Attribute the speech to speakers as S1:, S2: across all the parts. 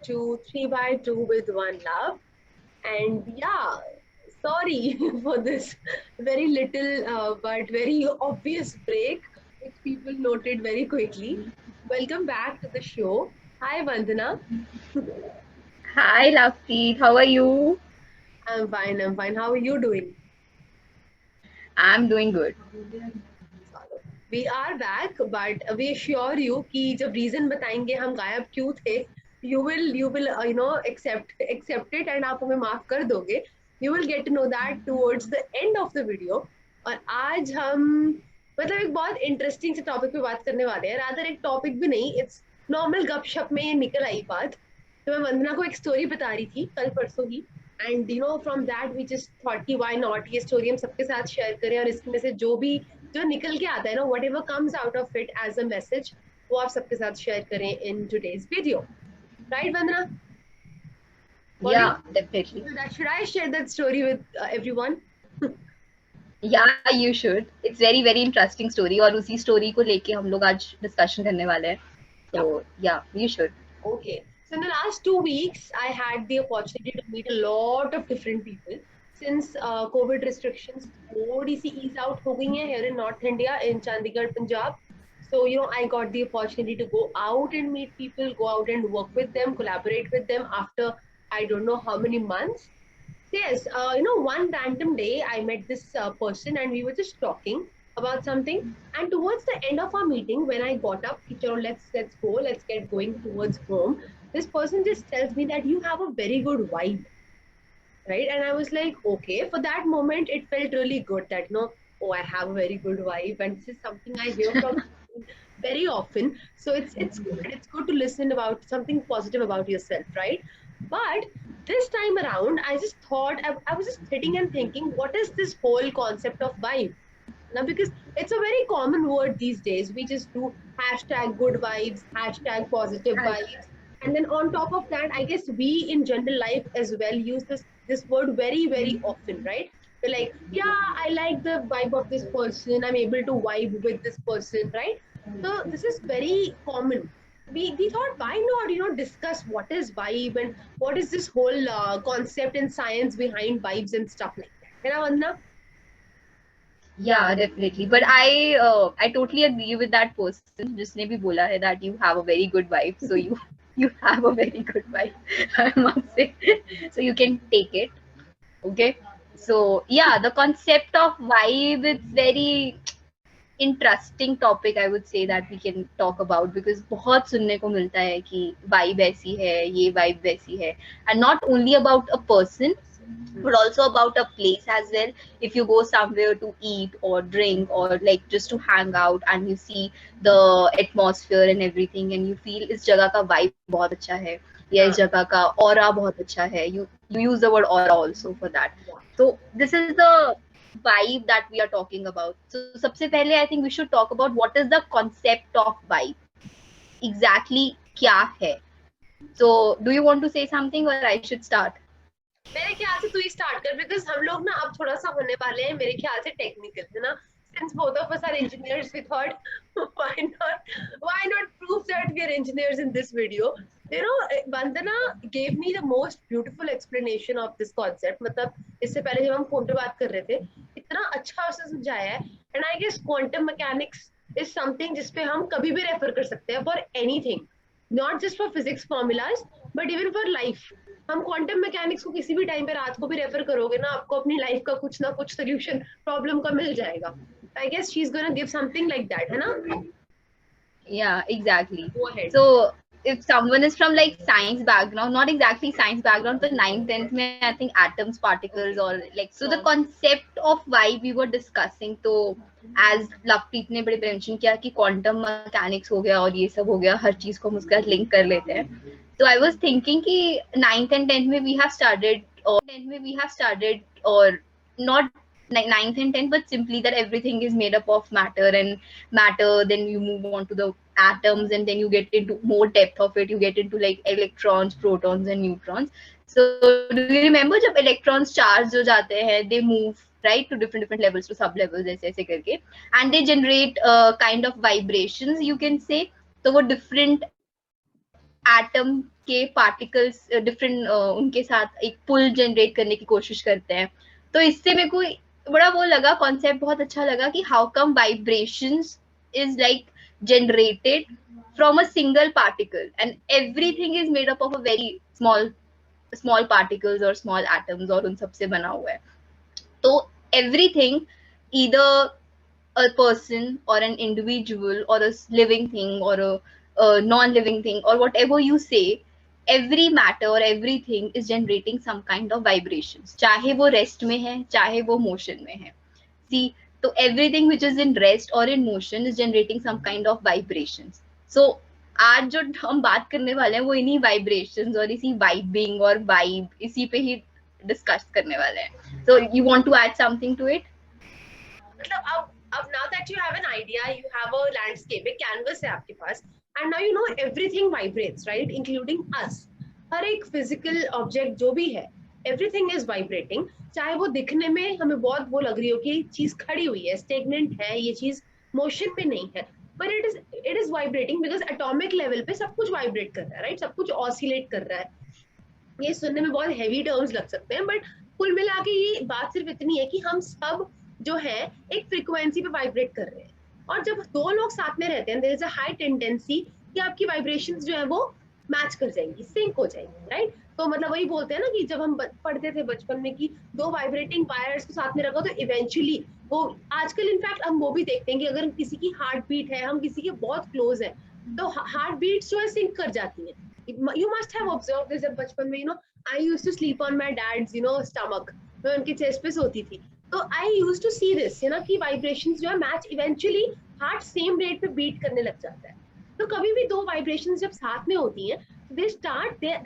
S1: to 3 by 2 with One Love. And yeah, sorry for this very little but very obvious break, which people noted very quickly. Welcome back to the show. Hi, Vandana.
S2: Hi, Lovepreet. How are you?
S1: I'm fine, I'm fine. How are you doing?
S2: I'm doing good.
S1: चलो, we are back, but we assure you कि जब reason बताएंगे हम गायब क्यों थे, you will accept it and आप हमें माफ कर दोगे. You will get to know that towards the end of the video. और आज हम मतलब एक बहुत इंटरेस्टिंग से टॉपिक पे बात करने वाले हैं. रादर एक टॉपिक भी नहीं, इट्स नॉर्मल गपशप में ये निकल आई बात. तो मैं वंदना को एक स्टोरी बता रही थी कल परसों ही. And from that we just thought कि व्हाई नॉट ये स्टोरी हम सबके साथ शेयर करें, और इसमें से जो निकल के आता है ना, whatever comes out of it as a message, वो आप सबके साथ शेयर करें in today's video. Right Vandana? What do you
S2: Yeah, definitely.
S1: should I share that story with everyone?
S2: Yeah, you should. It's very very interesting story और उसी story को लेके हम लोग आज discussion करने वाले हैं.
S1: Yeah.
S2: So yeah, you should.
S1: Okay. So in the last 2 weeks, I had the opportunity to meet a lot of different people. Since COVID restrictions थोड़ी सी ease out हो गई हैं here in North India, in Chandigarh, Punjab. So, I got the opportunity to go out and meet people, go out and work with them, collaborate with them after I don't know how many months. Yes, one random day I met this person and we were just talking about something. And towards the end of our meeting, when I got up, "Chalo, let's go, let's get going towards home." This person just tells me that you have a very good vibe, right? And I was like, okay. For that moment, it felt really good that oh, I have a very good vibe, and this is something I hear from very often. So it's good. It's good to listen about something positive about yourself, right? But this time around, I just thought I was just sitting and thinking, what is this whole concept of vibe? Now, because it's a very common word these days, we just do hashtag good vibes, hashtag positive vibes. And then on top of that, I guess we in general life as well use this word very, very often, right? We're like, yeah, I like the vibe of this person. I'm able to vibe with this person, right? So this is very common. We thought, why not discuss what is vibe and what is this whole concept and science behind vibes and stuff like that. है ना वंदना?
S2: Yeah, definitely. But I totally agree with that person जिसने भी बोला है that you have a very good vibe. So you have a very good vibe, I must say. So you can take it. Okay. So yeah, the concept of vibe, it's very interesting topic I would say that we can talk about because बहुत सुनने को मिलता है कि vibe ऐसी है, ये vibe वैसी है, and not only about a person but also about a place as well. If you go somewhere to eat or drink or like just to hang out and you see the atmosphere and everything and you feel इस जगह का vibe बहुत अच्छा है या इस
S1: हाँ,
S2: जगह का aura बहुत अच्छा है, you use the word aura also for that.
S1: yeah.
S2: So this is the vibe that we are talking about. So सबसे पहले I think we should talk about what is the concept of vibe. Exactly क्या है? So do you want to say something or I should start?
S1: मेरे ख्याल से तू ही start कर, because हम लोग ना अब थोड़ा सा होने वाले हैं मेरे ख्याल से टेक्निकल, है ना? Since both of us are engineers, we thought why not prove that we are engineers in this video. Vandana gave me the most beautiful explanation of this concept. मतलब इससे पहले जब हम फोन पे बात कर रहे थे, इतना अच्छा से समझाया है. And I guess quantum mechanics is something जिसपे हम कभी भी रेफर कर सकते हैं for anything, not just for physics formulas but even for life. हम क्वांटम मैकेनिक्स को किसी भी टाइम पे रात को भी रेफर करोगे ना, आपको अपनी लाइफ का कुछ ना कुछ सोल्यूशन प्रॉब्लम का मिल जाएगा. I guess she is gonna give something like that, है ना?
S2: Yeah, exactly.
S1: Go ahead.
S2: So if someone is from like science background, not exactly science background, but 9th, 10th में I think atoms, particles or like so the concept of why we were discussing. तो as Lovepreet ने बड़े mention किया कि quantum mechanics हो गया और ये सब हो गया, हर चीज को हम उसके साथ link कर लेते हैं. So I was thinking कि 9th and 10th में we have started or not like 9th and 10th, but simply that everything is made up of matter and matter. Then you move on to the atoms, and then you get into more depth of it. You get into like electrons, protons, and neutrons. So do you remember जब electrons charged हो जाते हैं, they move right to different levels to sub levels ऐसे ऐसे करके, and they generate kind of vibrations you can say. तो वो different atoms atom के पार्टिकल्स डिफरेंट उनके साथ एक पुल जनरेट करने की कोशिश करते हैं। तो इससे मेरे को बड़ा वो लगा, कॉन्सेप्ट बहुत अच्छा लगा कि how come vibrations is like generated from a single particle and everything is made up of a very small particles or small atoms और उन सब से बना हुआ है। तो everything, either a person or an individual or a living thing or a non-living thing or whatever you say, every matter or everything is generating some kind of vibrations, चाहे वो rest में है चाहे वो motion में है। See, so everything which is in rest or in motion is generating some kind of vibrations. So आज जो हम बात करने वाले हैं वो इन्हीं vibrations और इसी vibing और vibe इसी पे ही discuss करने वाले हैं। So you want to add something to it?
S1: मतलब अब now that you have an idea, you have a landscape, एक canvas है आपके पास, and now you know everything vibrates, right, including us. हर एक physical object जो भी है, everything is vibrating. चाहे वो दिखने में हमें बहुत वो लग रही हो कि चीज खड़ी हुई है, stagnant है, ये चीज motion में नहीं है, but it is vibrating because atomic level पे सब कुछ vibrate कर रहा है, right? सब कुछ oscillate कर रहा है. ये सुनने में बहुत heavy terms लग सकते हैं, but कुल मिला के ये बात सिर्फ इतनी है कि हम सब जो है एक फ्रीक्वेंसी पे वाइब्रेट कर रहे हैं, और जब दो लोग साथ में रहते हैं, there is a high tendency कि आपकी वाइब्रेशंस जो है वो मैच कर जाएंगी, सिंक हो जाएंगी, राइट? तो मतलब वही बोलते हैं ना कि जब हम पढ़ते थे बचपन में कि दो वाइब्रेटिंग वायर्स को साथ में रखो तो इवेंचुअली वो, आजकल इनफैक्ट हम वो भी देखते हैं कि अगर किसी की हार्ट बीट है, हम किसी के बहुत क्लोज है, तो हार्ट बीट्स जो है सिंक कर जाती हैं. You must have observed this. जब बचपन में I used to sleep on my dad's stomach. मैं उनके चेस्ट पे सोती थी, तो I used to see this कि वाइब्रेशंस जो है match, eventually heart same rate पे बीट करने लग जाता है. तो कभी भी दो वाइब्रेशंस जब साथ में होती हैं, they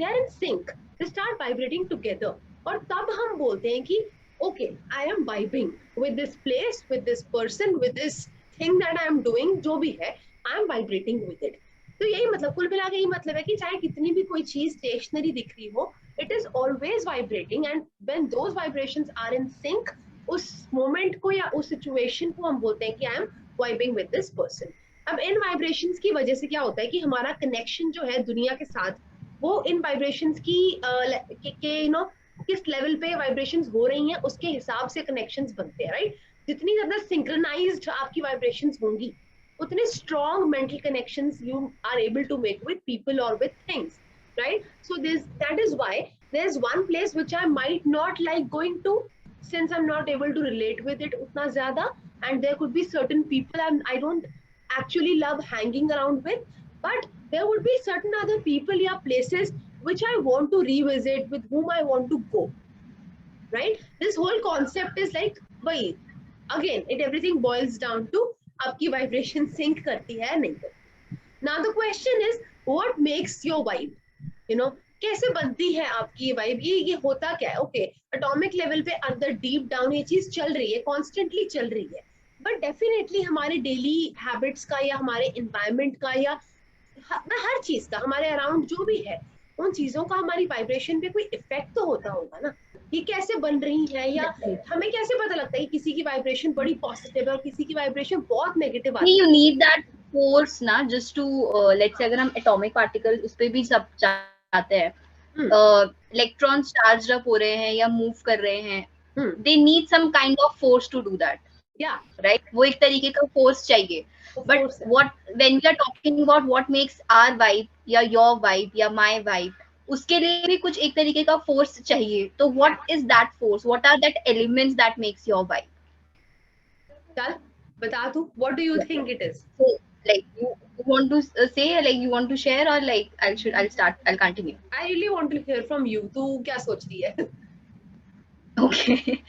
S1: are in sync, they start vibrating together, और तब हम बोलते हैं कि okay, I am vibing with this place, with this person, with this thing that I am doing, जो भी है, I am vibrating with it. तो यही मतलब, कुल मिला के यही मतलब है कि चाहे कितनी भी कोई चीज स्टेशनरी दिख रही हो, it is always vibrating, and when those vibrations are in sync, उस मोमेंट को या उस सिचुएशन को हम बोलते हैं कि I am vibing with this person. अब इन वाइब्रेशंस की वजह से क्या होता है कि हमारा कनेक्शन जो है दुनिया के साथ, वो इन वाइब्रेशंस की किस लेवल पे वाइब्रेशंस हो रही हैं उसके हिसाब से कनेक्शंस बनते हैं, राइट? जितनी ज्यादा सिंक्रोनाइज्ड आपकी वाइब्रेशंस होंगी, उतने strong mental connections you are able to make with people or with things, right? So that is why there's one place which I might not like going to, since I'm not able to relate with it utna zyada, and there could be certain people I don't actually love hanging around with, but there would be certain other people or places which I want to revisit, with whom I want to go, right? This whole concept is like, wait, again, everything boils down to आपकी vibration sink करती है नहीं करती. Now the question is what makes your vibe, कैसे बनती है आपकी ये वाइब, ये होता क्या है? ओके, एटॉमिक लेवल पे अंदर डीप डाउन ये चीज चल रही है, कॉन्स्टेंटली चल रही है, बट डेफिनेटली हमारे डेली हैबिट्स का या हमारे इन्वायरमेंट का या हर चीज का, हमारे अराउंड जो भी है, उन चीजों का हमारी वाइब्रेशन पे कोई इफेक्ट तो होता होगा ना. ये कैसे बन रही है, या हमें कैसे पता लगता है कि किसी की वाइब्रेशन बड़ी पॉजिटिव है और किसी की वाइब्रेशन बहुत नेगेटिव है?
S2: You need that force ना, just to let's say अगर हम एटॉमिक पार्टिकल उस पे भी सब चाहते हैं, इलेक्ट्रॉन्स चार्ज अप हो रहे हैं या मूव कर रहे हैं, they need some kind of force to do that.
S1: Yeah,
S2: right? वो एक तरीके का force चाहिए. But when we are talking about what makes our vibe या your vibe या my vibe, उसके लिए भी कुछ एक तरीके का force चाहिए. तो what is that force? What are that elements that makes your vibe?
S1: चल बता तू, what do you think it is?
S2: So like you want to say, like you want to share, or like I'll continue.
S1: I really want to hear from you. तू क्या सोच रही है?
S2: Okay.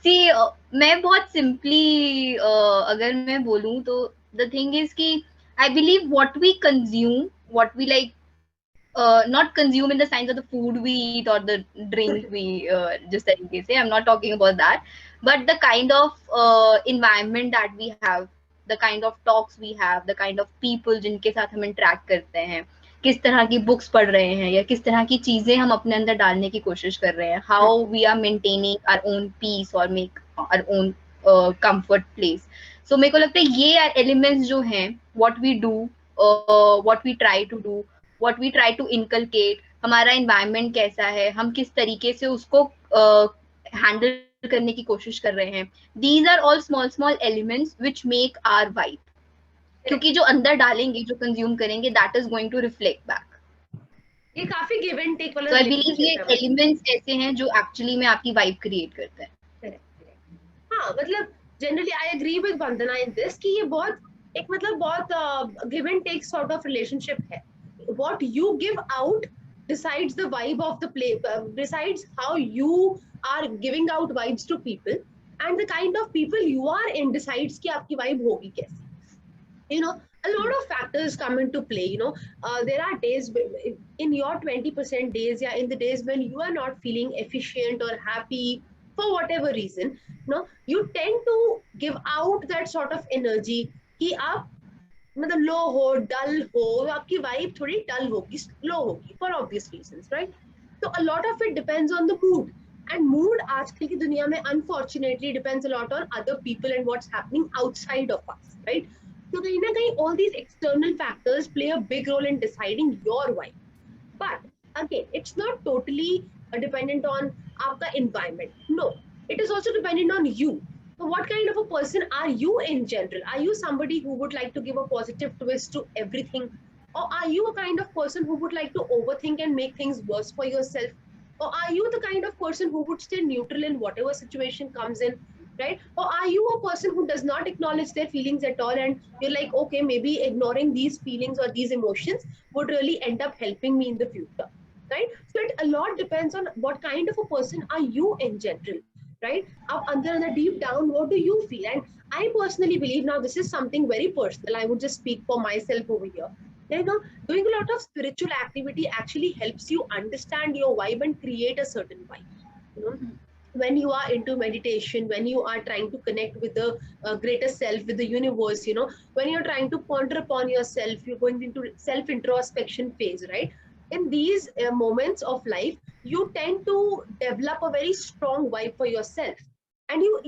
S2: See, मैं बहुत simply अगर मैं बोलूँ तो the thing is कि I believe what we consume, what we like, not consume in the sense of the food we eat or the drink we जिस तरीके से, I'm not talking about that, but the kind of environment that we have, the kind of talks we have, the kind of people जिनके साथ हम interact करते हैं, किस तरह की बुक्स पढ़ रहे हैं या किस तरह की चीजें हम अपने अंदर डालने की कोशिश कर रहे हैं, how we are maintaining our own peace और make our own comfort place. So मेरे को लगता है ये एलिमेंट्स जो हैं, what we do, what we try to do, what we try to inculcate, हमारा environment कैसा है, हम किस तरीके से उसको handle करने की कोशिश कर रहे हैं. These are all small elements which make our vibe. क्योंकि जो अंदर डालेंगे, जो कंज्यूम करेंगे, that is going to reflect back.
S1: ये काफी गिव एंड टेक वाला
S2: So I believe ये elements ऐसे हैं जो actually में आपकी vibe create करते हैं.
S1: हाँ, मतलब generally I agree with Vandana in this कि ये बहुत एक मतलब बहुत give and take sort of relationship है. What you give out decides the vibe of the play, decides how you are giving out vibes to people, and the kind of people you are in decides कि आपकी vibe होगी कैसी. You know, a lot of factors come into play. You know, there are days in your 20% days, yeah, in the days when you are not feeling efficient or happy for whatever reason, you know, you tend to give out that sort of energy कि आप मतलब लो हो, डल हो, आपकी vibe थोड़ी डल होगी, लो होगी for obvious reasons, right? तो a lot of it depends on the mood, and mood आजकल की दुनिया में unfortunately depends a lot on other people and what's happening outside of us, right? तो कहीं ना कहीं all these external factors play a big role in deciding your vibe. But again it's not totally dependent on आपका environment. No, it is also dependent on you. So what kind of a person are you in general? Are you somebody who would like to give a positive twist to everything? Or are you a kind of person who would like to overthink and make things worse for yourself? Or are you the kind of person who would stay neutral in whatever situation comes in, right? Or are you a person who does not acknowledge their feelings at all, and you're like, okay, maybe ignoring these feelings or these emotions would really end up helping me in the future, right? So it a lot depends on what kind of a person are you in general, right? Up under the deep down, what do you feel? And I personally believe, now this is something very personal, I would just speak for myself over here. You know, doing a lot of spiritual activity actually helps you understand your vibe and create a certain vibe. You know, when you are into meditation, when you are trying to connect with the greater self, with the universe, you know, when you're trying to ponder upon yourself, you're going into self introspection phase, right? In these moments of life, you tend to develop a very strong vibe for yourself, and you're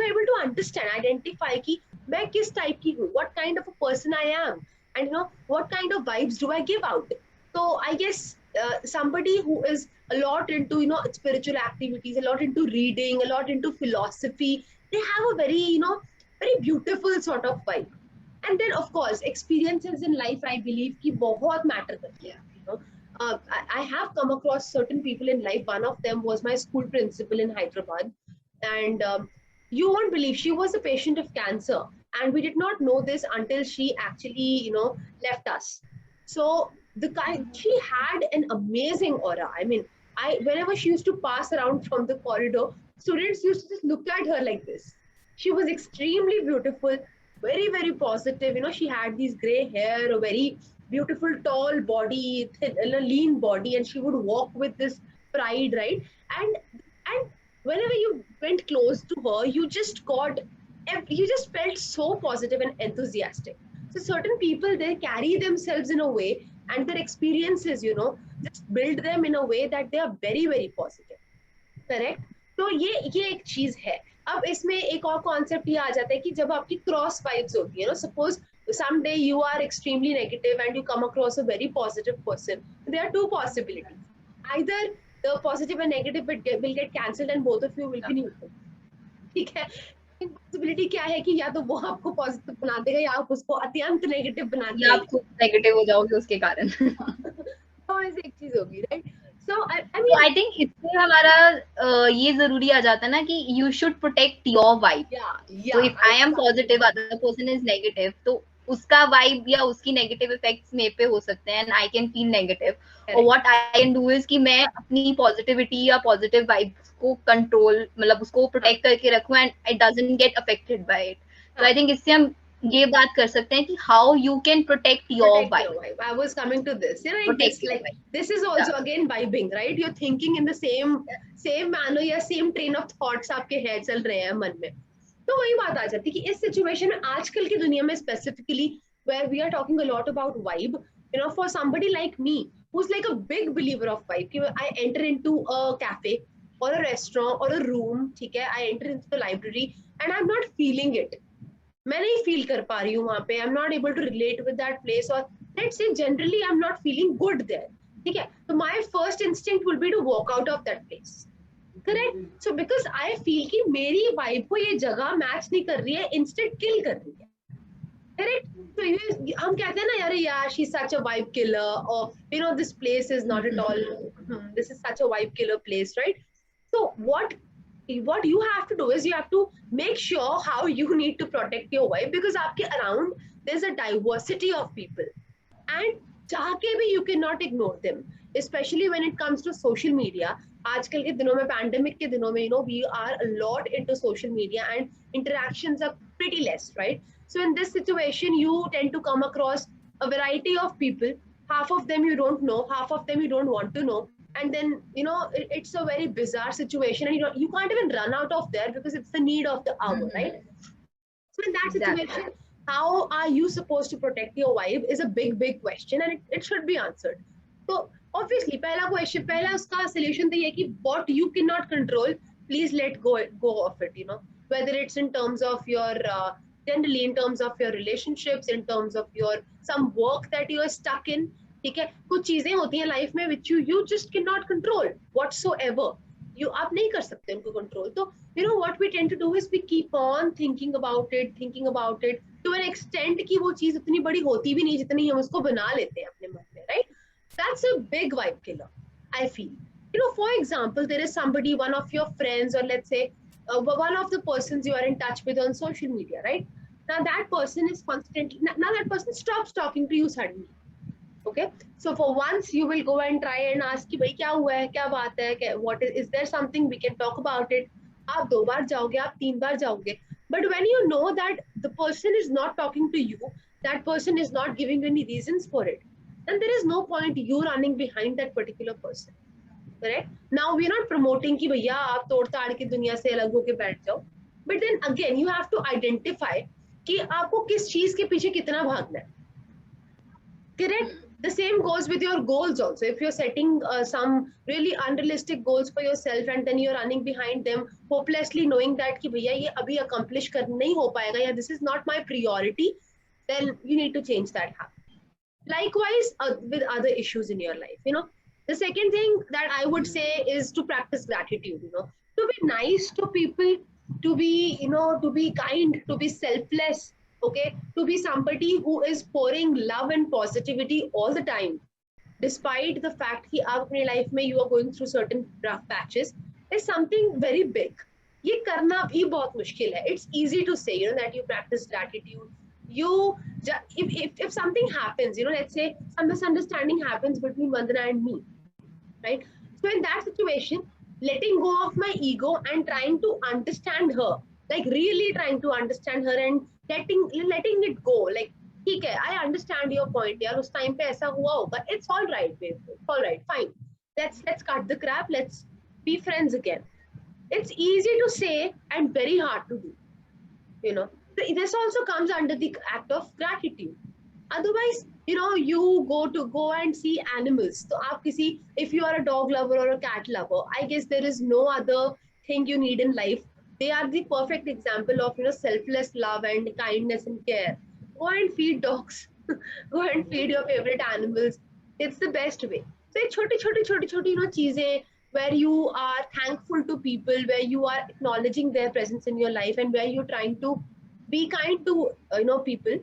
S1: able to understand, identify ki मैं किस type की हूँ, what kind of a person I am, and you know what kind of vibes do I give out. So I guess somebody who is a lot into, you know, spiritual activities, a lot into reading, a lot into philosophy, they have a very, you know, very beautiful sort of vibe. And then of course experiences in life, I believe ki बहुत matter करती है. You know, I have come across certain people in life. One of them was my school principal in Hyderabad, and you won't believe, she was a patient of cancer, and we did not know this until she actually, you know, left us. So she had an amazing aura. I mean, whenever she used to pass around from the corridor, students used to just look at her like this. She was extremely beautiful, very, very positive. You know, she had these gray hair, a very beautiful, tall body, thin, a lean body, and she would walk with this pride, right? And whenever you went close to her, you just felt so positive and enthusiastic. So certain people, they carry themselves in a way, and their experiences, you know, just build them in a way that they are very, very positive. Correct. तो ये एक चीज है. अब इसमें एक और concept ये आ जाता है कि जब आपकी क्रॉस वाइब्स होती है ना, suppose someday you are extremely negative and you come across a very positive person, there are two possibilities. Either the positive and negative will get cancelled and both of you will be neutral. ठीक है. Possibility क्या है कि या तो वो आपको positive बना देगा या आप उसको अत्यंत नेगेटिव बना देगा,
S2: आप खुद नेगेटिव हो जाओगे उसके कारण.
S1: तो ऐसी एक चीज होगी, राइट? So
S2: I think इससे हमारा ये जरूरी आ जाता है ना कि you should protect your vibe. So if I am positive, other person is negative, तो उसका vibe या उसकी negative effects मेरे पे हो सकते हैं and I can feel negative. Or what I can do is कि मैं अपनी positivity या positive vibes को control, मतलब उसको protect करके रखूं and it doesn't get affected by it. So I think इससे हम ये बात कर सकते हैं कि how you can protect your vibe.
S1: I was coming to this. You know, this is also again vibing, right? You're thinking in the same manner या same train of thoughts आपके है चल रहे हैं मन में. तो वही बात आ जाती है कि इस सिचुएशन में आजकल की दुनिया में specifically where we are talking a lot about vibe, you know, for somebody like me who's like a big believer of vibe, कि I enter into a cafe or a restaurant or a room, ठीक है, I enter into the library and I'm not feeling it. मैं नहीं feel कर पा रही हूँ वहां पे, I am not able to relate with that place, और let's say generally I'm not feeling good there, ठीक है, तो my first instinct will be to walk out of that place, correct? So because I feel कि मेरी vibe को ये जगह match नहीं कर रही है, instead kill कर रही है, correct? So हम कहते हैं ना यार, yeah, she's such a vibe killer, or you know this place is not at all, this is such a vibe killer place, right? So what you have to do is you have to make sure how you need to protect your vibe, because आपके around there's a diversity of people, and चाह के भी you cannot ignore them, especially when it comes to social media. आजकल के दिनों में, pandemic के दिनों में, you know, we are a lot into social media and interactions are pretty less, right? So in this situation you tend to come across a variety of people. Half of them you don't know, half of them you don't want to know, and then you know it's a very bizarre situation, and you can't even run out of there because it's the need of the hour, right? So in that situation, how are you supposed to protect your vibe is a big question, and it should be answered. So obviously पहला उसका solution तो ये कि what you cannot control, please let go of it, you know, whether it's in terms of your generally in terms of your relationships, in terms of your some work that you are stuck in, ठीक है, कुछ चीजें होती हैं life में which you just cannot control whatsoever, you आप नहीं कर सकते उनको control. तो you know what we tend to do is we keep on thinking about it to an extent कि वो चीज उतनी बड़ी होती भी नहीं जितनी हम उसको बना लेते हैं अपने मन में, right? That's a big vibe killer, I feel. You know, for example, there is somebody, one of your friends, or let's say one of the persons you are in touch with on social media, right? Now that person is constantly, now that person stops talking to you suddenly. Okay, so for once you will go and try and ask कि भाई क्या हुआ है, क्या बात है, what is there something we can talk about it? आप 2 बार जाओगे, आप 3 बार जाओगे, but when you know that the person is not talking to you, that person is not giving you any reasons for it, then there is no point you running behind that particular person, correct? Now we are not promoting कि भैया आप तोड़ ताड़ की दुनिया से अलग होके बैठ जाओ, but then again you have to identify कि आपको किस चीज के पीछे कितना भागना है, correct? The same goes with your goals also. If you're setting some really unrealistic goals for yourself and then you're running behind them hopelessly knowing that कि भैया ये अभी accomplish कर नहीं हो पाएगा, या this is not my priority, then you need to change that habit. Likewise with other issues in your life, you know, the second thing that I would say is to practice gratitude, you know, to be nice to people, to be, you know, to be kind, to be selfless, okay, to be somebody who is pouring love and positivity all the time, despite the fact कि आप अपने life में you are going through certain rough patches, is something very big. ये करना भी बहुत मुश्किल है. It's easy to say, you know, that you practice gratitude. You if something happens, you know, let's say some misunderstanding happens between Vandana and me, right? So in that situation, letting go of my ego and trying to understand her, like really trying to understand her and letting it go, like ठीक है, I understand your point, यार उस time पे ऐसा हुआ होगा, it's all right babe, it's all right, fine, let's cut the crap, let's be friends again. It's easy to say and very hard to do, you know. This also comes under the act of gratitude. Otherwise, you know, you go and see animals, so aap kisi, if you are a dog lover or a cat lover, I guess there is no other thing you need in life. They are the perfect example of, you know, selfless love and kindness and care. Go and feed dogs. Go and feed your favorite animals. It's the best way. So छोटी, you know, cheezein where you are thankful to people, where you are acknowledging their presence in your life, and where you're trying to be kind to you know, people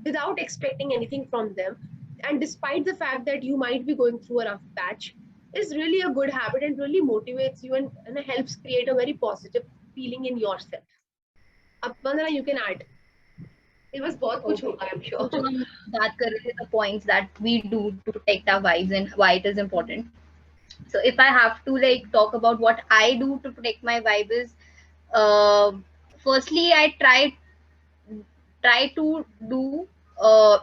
S1: without expecting anything from them, and despite the fact that you might be going through a rough patch, is really a good habit and really motivates you and helps create a very positive feeling in yourself. अब Vandana, you can add. It was बहुत कुछ होगा, I'm sure.
S2: तो हम बात कर रहे थे the points that we do to protect our vibes and why it is important. So if I have to like talk about what I do to protect my vibe is, firstly I try to do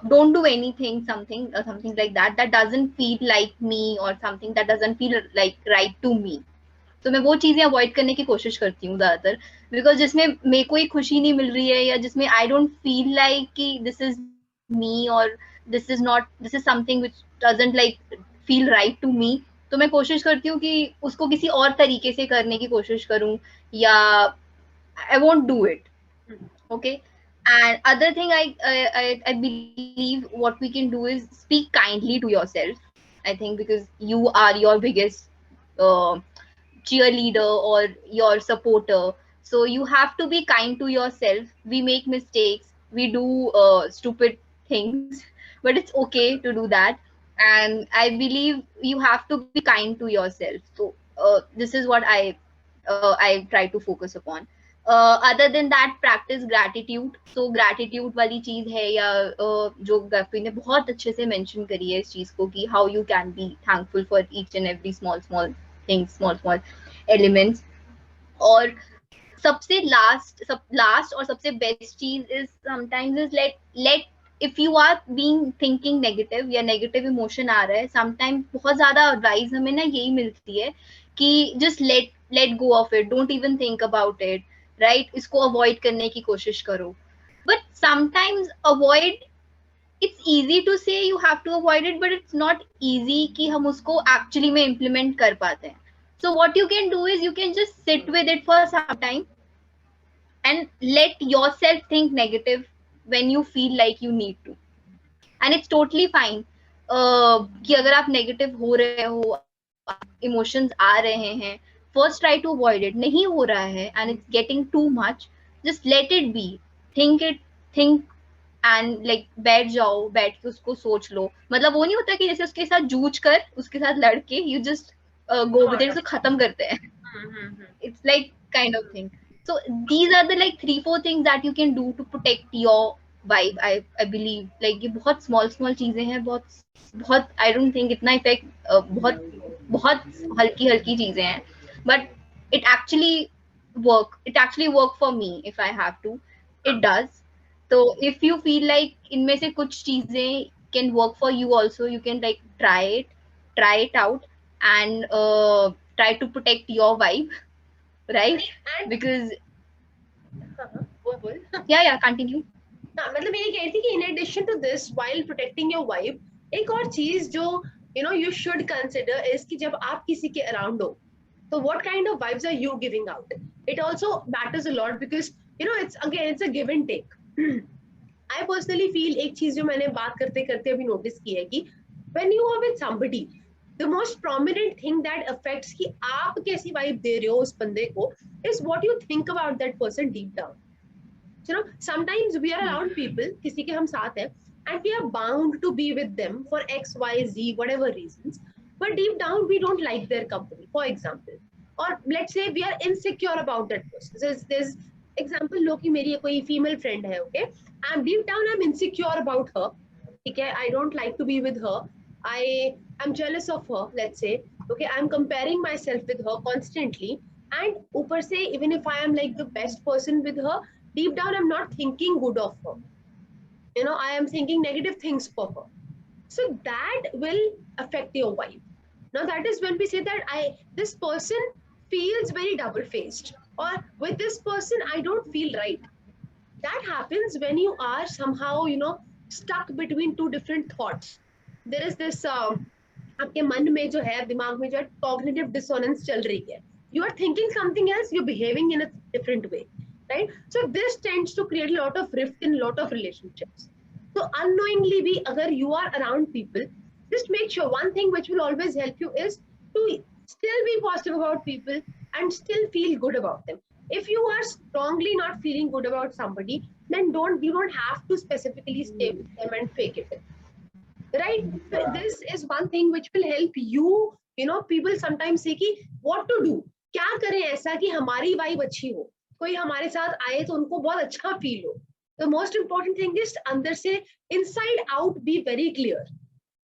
S2: don't do anything something like that doesn't feel like me, or something that doesn't feel like right to me. तो मैं वो चीजें avoid करने की कोशिश करती हूँ ज्यादातर, बिकॉज जिसमें मेरे को ही खुशी नहीं मिल रही है, या जिसमें आई डोंट फील लाइक कि दिस इज मी, और this is something which doesn't like feel right to me, तो मैं कोशिश करती हूँ कि उसको किसी और तरीके से करने की कोशिश करूँ, या I won't do it. Okay, And other thing, I believe what we can do is speak kindly to yourself. I think because you are your biggest uh, cheerleader or your supporter, so you have to be kind to yourself. We make mistakes, we do stupid things, but it's okay to do that. And I believe you have to be kind to yourself. So this is what I try to focus upon. Other than that, practice gratitude. So gratitude वाली चीज है, या जो गफी ने बहुत अच्छे से mention करी है इस चीज को, कि how you can be thankful for each and every small things, small elements. और सबसे लास्ट और सबसे बेस्ट चीज is sometimes is let if you are being thinking negative या नेगेटिव इमोशन आ रहा है, समटाइम बहुत ज्यादा एडवाइस हमें ना यही मिलती है कि just let go of it, don't even think about it, right? इसको अवॉइड करने की कोशिश करो. But sometimes avoid, it's easy to say you have to avoid it, but it's not easy कि हम उसको एक्चुअली में इम्प्लीमेंट कर पाते हैं. So what you can do is you can just sit with it for some time and let yourself think negative when you feel like you need to. And it's totally fine. कि अगर आप negative हो रहे हो, emotions आ रहे हैं, first try to avoid it. नहीं हो रहा है and it's getting too much, just let it be. Think and like बैठ जाओ, बैठ के उसको सोच लो. मतलब वो नहीं होता कि जैसे उसके साथ जूझ कर, उसके साथ लड़के, you just go with it, उसको खत्म करते हैं. It's like kind of thing. So these are the like 3-4 things that you can do to protect your vibe. I believe like ये बहुत small चीजें हैं, बहुत I don't think इतना इफेक्ट, बहुत हल्की चीजें हैं, but it actually work for me if I have to. It does. So if you feel like इनमें से कुछ चीजें can work for you also, you can like try it out, and try to protect your vibe, right?
S1: And
S2: Because
S1: बोल
S2: yeah, continue.
S1: हाँ, मतलब मैं ये कह रही थी कि in addition to this, while protecting your vibe, एक और चीज जो you should consider is कि जब आप किसी के around हो, so what kind of vibes are you giving out? It also matters a lot because it's a give and take. I personally feel एक चीज जो मैंने बात करते करते अभी नोटिस की है कि when you are with somebody, the most prominent thing that affects कि आप कैसी vibe दे रहे हो उस बंदे को is what you think about that person deep down. Sometimes we are around people, किसी के हम साथ हैं, and we are bound to be with them for X, Y, Z, whatever reasons, but deep down we don't like their company, for example. Or let's say we are insecure about that person. There's example लो कि मेरी कोई female friend है, okay, and deep down I'm insecure about her, ठीक है, I don't like to be with her, I'm jealous of her, let's say, okay, I'm comparing myself with her constantly, and ऊपर से even if I am like the best person with her, deep down I'm not thinking good of her, I am thinking negative things for her. So that will affect your vibe. Now that is when we say that this person feels very double faced, or with this person I don't feel right. That happens when you are somehow stuck between two different thoughts. There is this आपके मन में जो है, दिमाग में जो है, cognitive dissonance चल रही है. You are thinking something else, you're behaving in a different way, right? So this tends to create a lot of rift in a lot of relationships. So unknowingly भी अगर you are around people, just make sure one thing which will always help you is to still be positive about people and still feel good about them. If you are strongly not feeling good about somebody, then you don't have to specifically stay with them and fake it, right? So this is one thing which will help you. People sometimes say कि what to do, क्या करें ऐसा कि हमारी vibe अच्छी हो, कोई हमारे साथ आए तो उनको बहुत अच्छा फील हो. The most important thing is अंदर से inside out be very clear,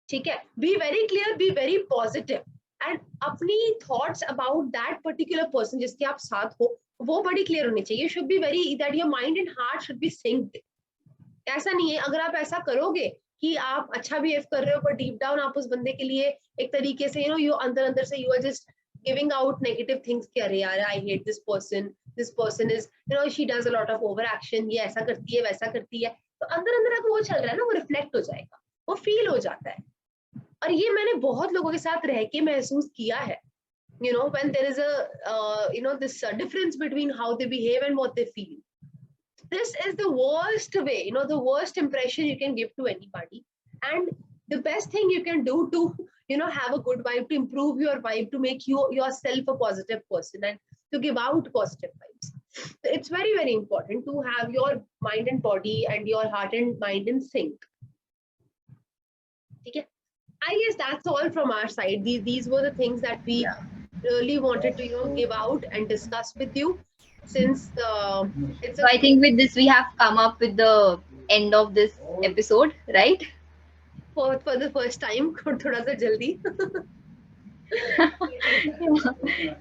S1: ठीक है, be very clear, be very positive, and अपनी thoughts about that particular person जिसके आप साथ हो वो बड़ी clear होनी चाहिए. should be very that your mind and heart should be synced. ऐसा नहीं है, अगर आप ऐसा करोगे कि आप अच्छा बिहेव कर रहे हो पर डीप डाउन आप उस बंदे के लिए एक तरीके से यू अंदर से you are just giving out negative things कि अरे यार I hate this person is she does a lot of over action, ये ऐसा करती है वैसा करती है, तो अंदर अगर वो चल रहा है ना वो रिफ्लेक्ट हो जाएगा, वो फील हो जाता है. और ये मैंने बहुत लोगों के साथ रह के महसूस किया है. when there is a this difference between how they behave and what they feel. this is the worst way, the worst impression you can give to anybody. And the best thing you can do to, have a good vibe, to improve your vibe, to make you yourself a positive person and to give out positive vibes. So it's very, very important to have your mind and body and your heart and mind in sync. Okay? I guess that's all from our side. These were the things that we really wanted to, give out and discuss with you, since it's
S2: So I think with this we have come up with the end of this episode, right?
S1: for the first time. थोड़ा सा जल्दी.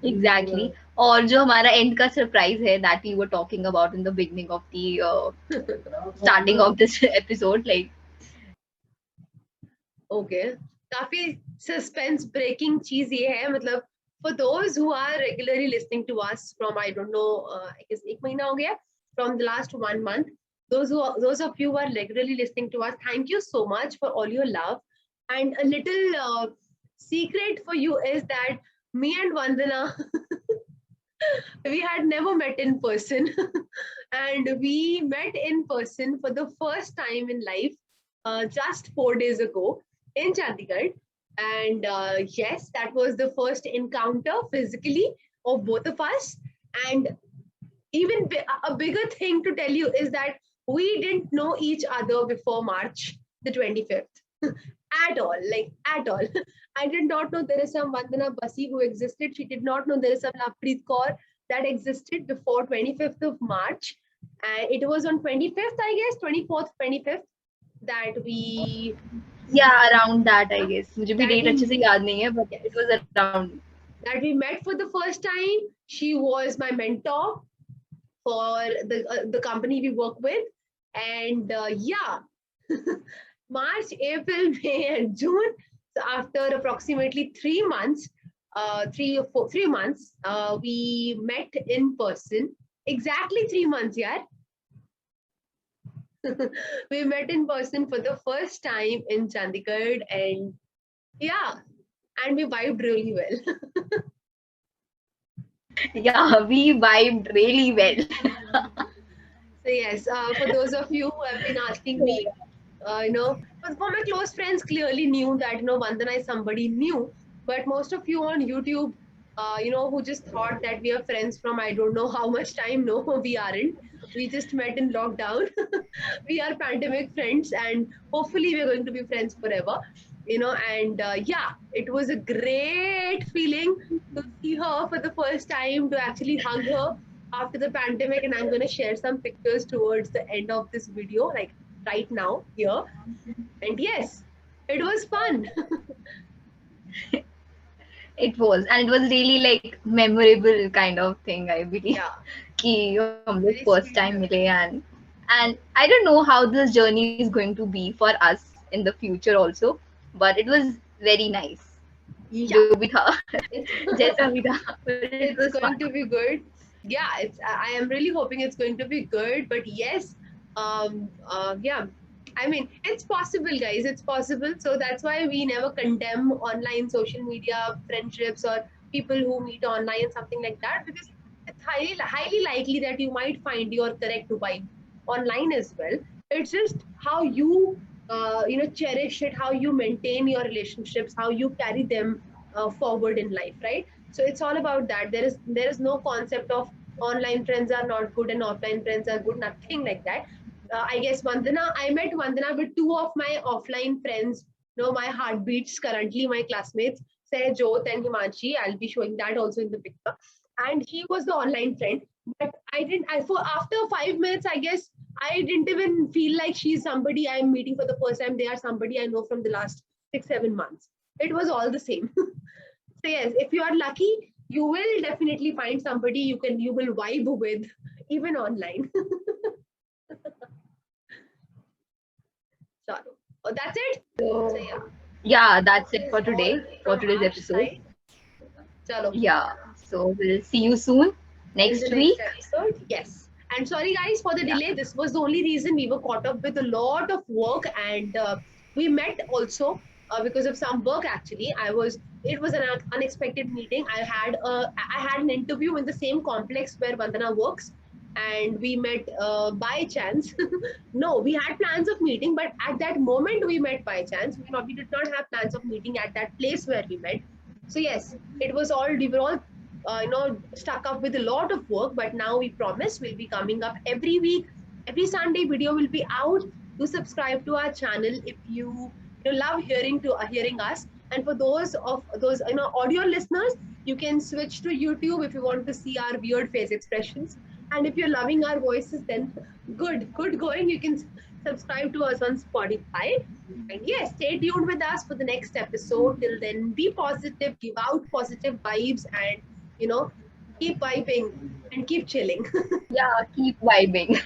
S2: Exactly. और जो हमारा end का surprise है that we were talking about in the beginning of the starting of this episode, like.
S1: Okay. काफी suspense breaking चीज ये है, मतलब for those who are regularly listening to us from, I don't know, I guess एक महीना हो गया, from the last 1 month. Those of you who are regularly listening to us, thank you so much for all your love. And a little secret for you is that me and Vandana, we had never met in person. And we met in person for the first time in life just 4 days ago in Chandigarh. And yes, that was the first encounter physically of both of us. And even a bigger thing to tell you is that we didn't know each other before March the 25th at all, like at all. I did not know there is some Vandana Basi who existed. She did not know there is some Lovepreet Kaur that existed before 25th of March. And it was on 25th, I guess, 24th, 25th that we...
S2: Yeah, around that, I guess. मुझे भी date अच्छे से याद नहीं है, but it was around.
S1: That we met for the first time. She was my mentor for the company we work with. And yeah, March, April, May, and June. So after approximately 3 months, 3 months, we met in person. Exactly 3 months, yeah. We met in person for the first time in Chandigarh, and yeah, and we vibed really well.
S2: Yeah, we vibed really well.
S1: So yes, for those of you who have been asking me, but for my close friends clearly knew that, Vandana is somebody new, but most of you on YouTube, who just thought that we are friends from I don't know how much time, no, we aren't. We just met in lockdown. We are pandemic friends, and hopefully we're going to be friends forever. And yeah, it was a great feeling to see her for the first time, to actually hug her after the pandemic. And I'm going to share some pictures towards the end of this video, like right now here. And yes, it was fun.
S2: It was, and it was really like memorable kind of thing, I believe.
S1: Yeah.
S2: कि हम लोग first time मिले, and I don't know how this journey is going to be for us in the future also, but it was very nice.
S1: Yeah.
S2: जो भी था, जैसा भी था,
S1: It's going to be good. Yeah, I am really hoping it's going to be good. But yes, yeah, I mean, it's possible, guys. It's possible. So that's why we never condemn online social media friendships or people who meet online, something like that, because it's highly likely that you might find your correct vibe online as well. It's just how you cherish it, how you maintain your relationships, how you carry them forward in life, right? So it's all about that. There is no concept of online friends are not good and offline friends are good. Nothing like that. I guess I met Vandana with 2 of my offline friends, my heartbeats currently, my classmates, Jyot and Himanshi. I'll be showing that also in the picture. And he was the online friend. But after 5 minutes, I guess, I didn't even feel like she's somebody I'm meeting for the first time. They are somebody I know from the last 6-7 months. It was all the same. So yes, if you are lucky, you will definitely find somebody you will vibe with, even online. So that's it. So
S2: yeah, that's it for today, for today's episode.
S1: Chalo.
S2: Yeah, so we'll see you soon next week.
S1: Episode. Yes. And sorry guys for the delay. This was the only reason. We were caught up with a lot of work, and we met also because of some work. Actually, it was an unexpected meeting. I had an interview in the same complex where Vandana works, and we met by chance. No, we had plans of meeting, but at that moment we met by chance. We did not have plans of meeting at that place where we met. So yes, it was all we were all stuck up with a lot of work. But now we promise we'll be coming up every week. Every Sunday video will be out. Do subscribe to our channel if you love hearing us. And for those audio listeners, you can switch to YouTube if you want to see our weird face expressions. And if you're loving our voices, then good going. You can subscribe to us on Spotify. And yes, stay tuned with us for the next episode. Till then, be positive, give out positive vibes, and you know, keep vibing and keep chilling.
S2: Yeah, keep vibing.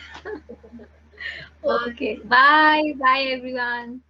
S1: Bye.
S2: Okay. Bye. Bye, everyone.